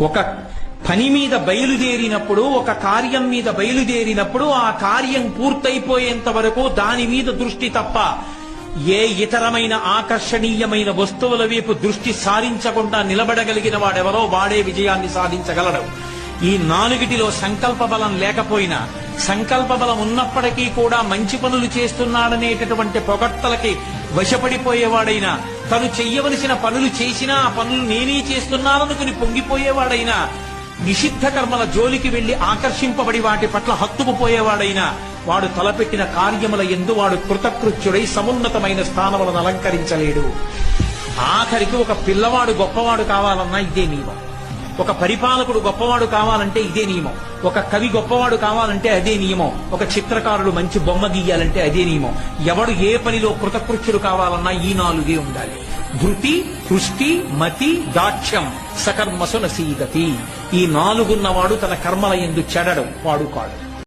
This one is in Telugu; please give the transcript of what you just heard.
ఒక పని మీద బయలుదేరినప్పుడు, ఒక కార్యం మీద బయలుదేరినప్పుడు ఆ కార్యం పూర్తయిపోయేంత వరకు దాని మీద దృష్టి తప్ప ఏ ఇతరమైన ఆకర్షణీయమైన వస్తువుల వైపు దృష్టి సారించకుండా నిలబడగలిగిన వాడెవరో వాడే విజయాన్ని సాధించగలడు. ఈ నాలుగిటిలో సంకల్ప బలం లేకపోయినా, సంకల్ప బలం ఉన్నప్పటికీ కూడా మంచి పనులు చేస్తున్నాడనేటటువంటి పొగడ్తలకి వశపడిపోయేవాడైనా, తను చెయ్యవలసిన పనులు చేసినా ఆ పనులు నేనే చేస్తున్నాననుకుని పొంగిపోయేవాడైనా, నిషిద్ధ కర్మల జోలికి వెళ్లి ఆకర్షింపబడి వాటి పట్ల హత్తుకుపోయేవాడైనా, వాడు తలపెట్టిన కార్యముల యందు వాడు కృతకృత్యుడై సమున్నతమైన స్థానములను అలంకరించలేడు. ఆఖరికి ఒక పిల్లవాడు గొప్పవాడు కావాలన్నా ఇదే నియమం, ఒక పరిపాలకుడు గొప్పవాడు కావాలంటే ఇదే నియమం, ఒక కవి గొప్పవాడు కావాలంటే అదే నియమం, ఒక చిత్రకారుడు మంచి బొమ్మ గీయాలంటే అదే నియమం. ఎవడు ఏ పనిలో కృతకృత్యుడు కావాలన్నా ఈ నాలుగే ఉండాలి. ధృతి, హృష్టి, మతి, దాక్ష్యం, సకర్మసు నసీదతి. ఈ నాలుగున్నవాడు తన కర్మల యందు చెడడు, వాడు కాడు.